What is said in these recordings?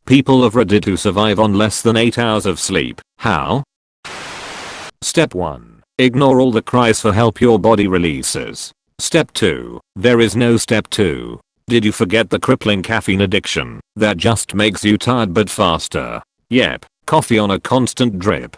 People of Reddit who survive on less than 8 hours of sleep. How? Step 1. Ignore all the cries for help your body releases. Step 2. There is no step 2. Did you forget the crippling caffeine addiction that just makes you tired but faster? Yep, coffee on a constant drip.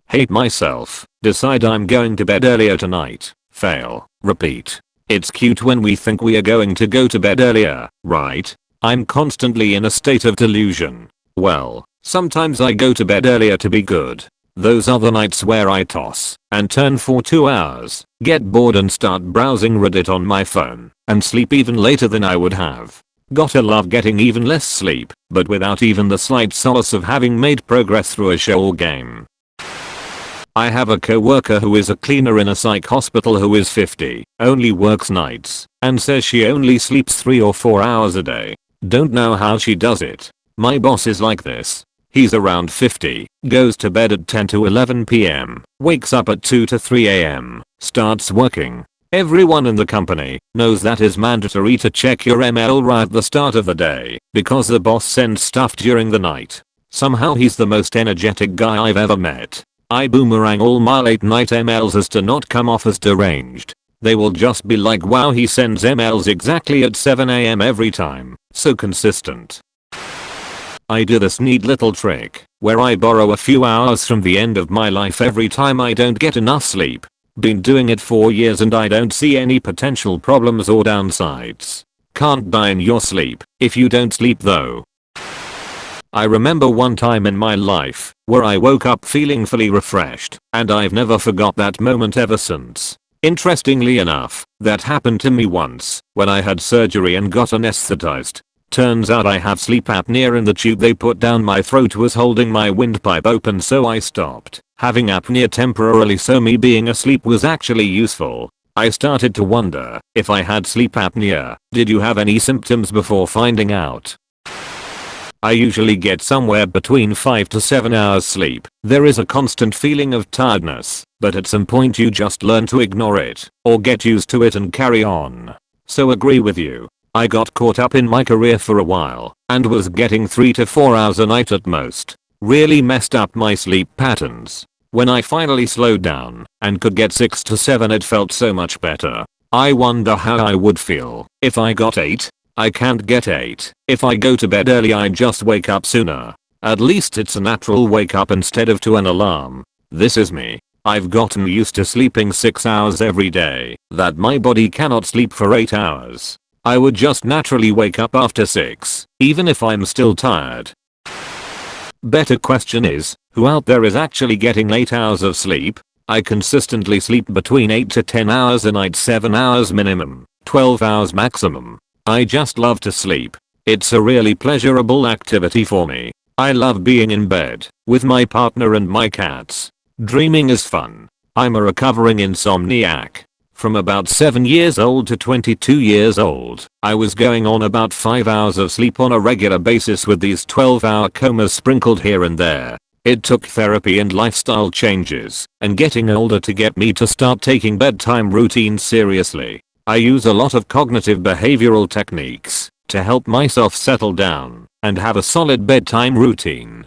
Hate myself. Decide I'm going to bed earlier tonight. Fail. Repeat. It's cute when we think we are going to go to bed earlier, right? I'm constantly in a state of delusion. Well, sometimes I go to bed earlier to be good. Those other nights where I toss and turn for 2 hours, get bored and start browsing Reddit on my phone, and sleep even later than I would have. Gotta love getting even less sleep, but without even the slight solace of having made progress through a show or game. I have a co-worker who is a cleaner in a psych hospital who is 50, only works nights, and says she only sleeps 3 or 4 hours a day. Don't know how she does it. My boss is like this. He's around 50, goes to bed at 10 to 11 PM, wakes up at 2 to 3 AM, starts working. Everyone in the company knows that is mandatory to check your email right at the start of the day, because the boss sends stuff during the night. Somehow he's the most energetic guy I've ever met. I boomerang all my late night emails as to not come off as deranged. They will just be like, wow, he sends emails exactly at 7 AM every time. So consistent. I do this neat little trick where I borrow a few hours from the end of my life every time I don't get enough sleep. Been doing it for years and I don't see any potential problems or downsides. Can't die in your sleep if you don't sleep though. I remember one time in my life where I woke up feeling fully refreshed, and I've never forgot that moment ever since. Interestingly enough, that happened to me once when I had surgery and got anesthetized. Turns out I have sleep apnea and the tube they put down my throat was holding my windpipe open, so I stopped having apnea temporarily, so me being asleep was actually useful. I started to wonder if I had sleep apnea. Did you have any symptoms before finding out? I usually get somewhere between 5 to 7 hours sleep. There is a constant feeling of tiredness, but at some point you just learn to ignore it, or get used to it and carry on. So agree with you. I got caught up in my career for a while, and was getting 3 to 4 hours a night at most. Really messed up my sleep patterns. When I finally slowed down, and could get 6 to 7, it felt so much better. I wonder how I would feel if I got 8. I can't get 8. If I go to bed early I just wake up sooner. At least it's a natural wake up instead of to an alarm. This is me. I've gotten used to sleeping 6 hours every day, that my body cannot sleep for 8 hours. I would just naturally wake up after 6, even if I'm still tired. Better question is, who out there is actually getting 8 hours of sleep? I consistently sleep between 8 to 10 hours a night, 7 hours minimum, 12 hours maximum. I just love to sleep. It's a really pleasurable activity for me. I love being in bed with my partner and my cats. Dreaming is fun. I'm a recovering insomniac. From about 7 years old to 22 years old, I was going on about 5 hours of sleep on a regular basis, with these 12-hour comas sprinkled here and there. It took therapy and lifestyle changes and getting older to get me to start taking bedtime routines seriously. I use a lot of cognitive behavioral techniques to help myself settle down and have a solid bedtime routine.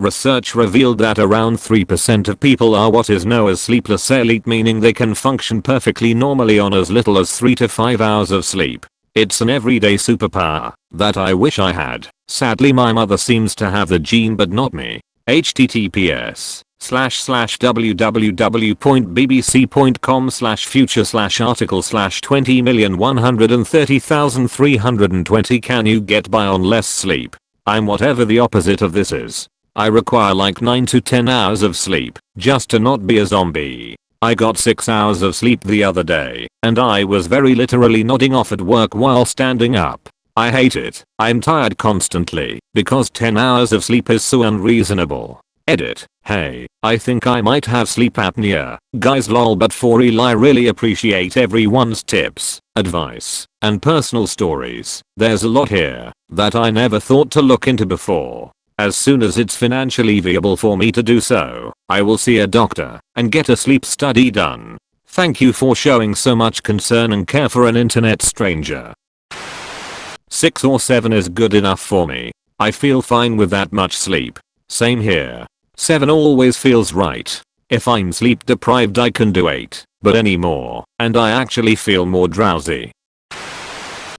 Research revealed that around 3% of people are what is known as sleepless elite, meaning they can function perfectly normally on as little as 3 to 5 hours of sleep. It's an everyday superpower that I wish I had. Sadly my mother seems to have the gene but not me. https://www.bbc.com/future/article/20,130,320 Can you get by on less sleep? I'm whatever the opposite of this is. I require like 9 to 10 hours of sleep just to not be a zombie. I got 6 hours of sleep the other day, and I was very literally nodding off at work while standing up. I hate it. I'm tired constantly because 10 hours of sleep is so unreasonable. Edit. Hey, I think I might have sleep apnea. Guys lol, but for real I really appreciate everyone's tips, advice, and personal stories. There's a lot here that I never thought to look into before. As soon as it's financially viable for me to do so, I will see a doctor and get a sleep study done. Thank you for showing so much concern and care for an internet stranger. 6 or 7 is good enough for me. I feel fine with that much sleep. Same here. 7 always feels right. If I'm sleep deprived I can do 8, but any more, and I actually feel more drowsy.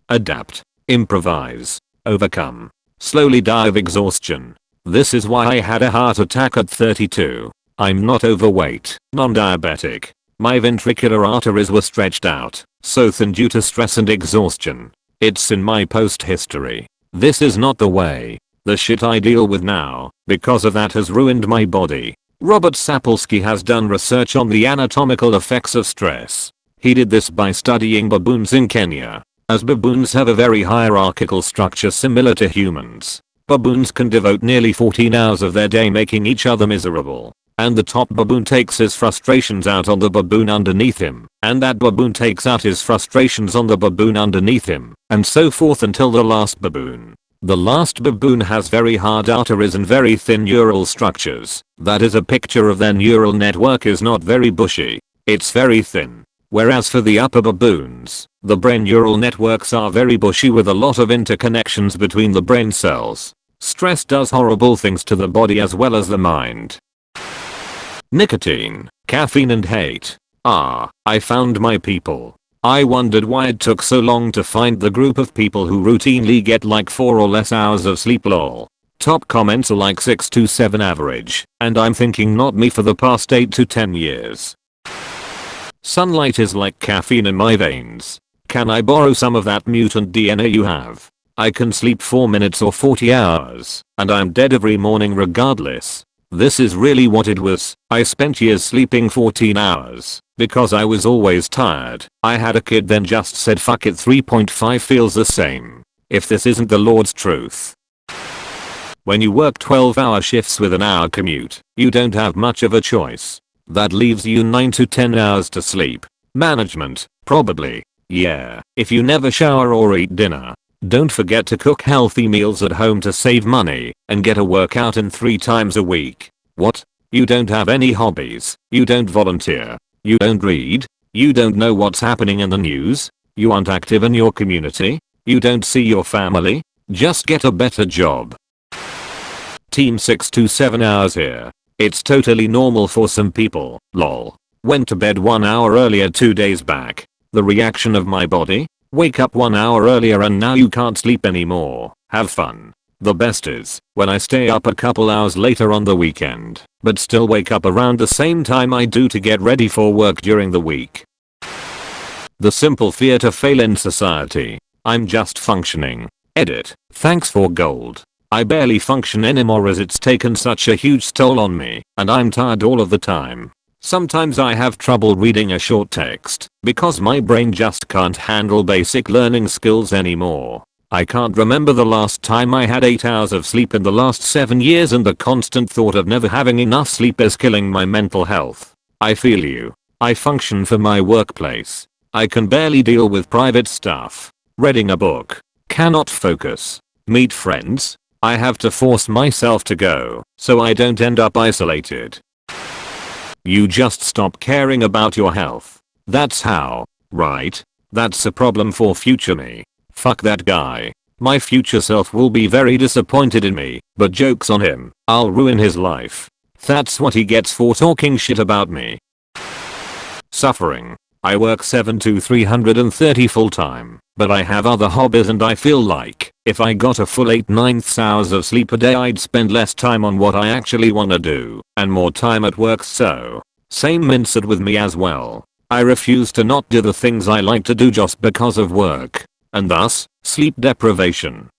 Adapt. Improvise. Overcome. Slowly die of exhaustion. This is why I had a heart attack at 32. I'm not overweight, non-diabetic. My ventricular arteries were stretched out, so thin due to stress and exhaustion. It's in my post history. This is not the way. The shit I deal with now, because of that, has ruined my body. Robert Sapolsky has done research on the anatomical effects of stress. He did this by studying baboons in Kenya. As baboons have a very hierarchical structure similar to humans, baboons can devote nearly 14 hours of their day making each other miserable. And the top baboon takes his frustrations out on the baboon underneath him, and that baboon takes out his frustrations on the baboon underneath him, and so forth until the last baboon. The last baboon has very hard arteries and very thin neural structures. That is, a picture of their neural network is not very bushy. It's very thin. Whereas for the upper baboons, the brain neural networks are very bushy with a lot of interconnections between the brain cells. Stress does horrible things to the body as well as the mind. Nicotine, caffeine and hate. I found my people. I wondered why it took so long to find the group of people who routinely get like 4 or less hours of sleep lol. Top comments are like 6 to 7 average, and I'm thinking not me for the past 8 to 10 years. Sunlight is like caffeine in my veins. Can I borrow some of that mutant DNA you have? I can sleep 4 minutes or 40 hours, and I'm dead every morning regardless. This is really what it was. I spent years sleeping 14 hours because I was always tired. I had a kid then just said fuck it, 3.5 feels the same. If this isn't the Lord's truth. When you work 12-hour shifts with an hour commute, you don't have much of a choice. That leaves you 9 to 10 hours to sleep. Management, probably. Yeah, if you never shower or eat dinner. Don't forget to cook healthy meals at home to save money and get a workout in 3 times a week. What? You don't have any hobbies? You don't volunteer? You don't read? You don't know what's happening in the news? You aren't active in your community? You don't see your family? Just get a better job. Team 6 to 7 hours here. It's totally normal for some people, lol. Went to bed 1 hour earlier 2 days back. The reaction of my body? Wake up 1 hour earlier and now you can't sleep anymore. Have fun. The best is when I stay up a couple hours later on the weekend, but still wake up around the same time I do to get ready for work during the week. The simple fear to fail in society. I'm just functioning. Edit. Thanks for gold. I barely function anymore as it's taken such a huge toll on me, and I'm tired all of the time. Sometimes I have trouble reading a short text because my brain just can't handle basic learning skills anymore. I can't remember the last time I had 8 hours of sleep in the last 7 years, and the constant thought of never having enough sleep is killing my mental health. I feel you. I function for my workplace. I can barely deal with private stuff. Reading a book. Cannot focus. Meet friends. I have to force myself to go so I don't end up isolated. You just stop caring about your health. That's how, right? That's a problem for future me. Fuck that guy. My future self will be very disappointed in me, but joke's on him. I'll ruin his life. That's what he gets for talking shit about me. Suffering. I work 7 to 330 full time, but I have other hobbies and I feel like if I got a full 8/9 hours of sleep a day I'd spend less time on what I actually wanna do and more time at work, so same mindset with me as well. I refuse to not do the things I like to do just because of work, and thus, sleep deprivation.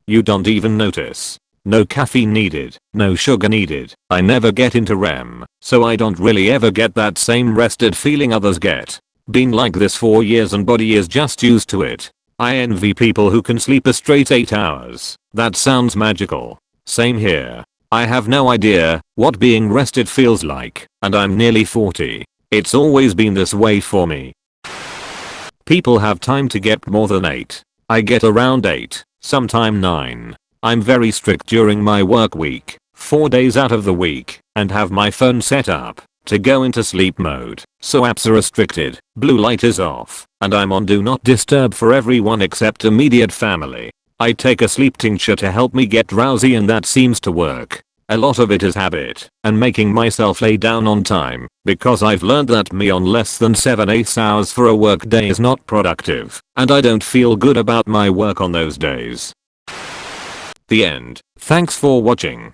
You don't even notice. No caffeine needed, no sugar needed. I never get into REM, so I don't really ever get that same rested feeling others get. Been like this for years and body is just used to it. I envy people who can sleep a straight 8 hours. That sounds magical. Same here. I have no idea what being rested feels like, and I'm nearly 40. It's always been this way for me. People have time to get more than 8. I get around 8, sometime 9. I'm very strict during my work week, 4 days out of the week, and have my phone set up to go into sleep mode, so apps are restricted, blue light is off, and I'm on do not disturb for everyone except immediate family. I take a sleep tincture to help me get drowsy and that seems to work. A lot of it is habit and making myself lay down on time because I've learned that me on less than 7-8 hours for a work day is not productive and I don't feel good about my work on those days. The end. Thanks for watching.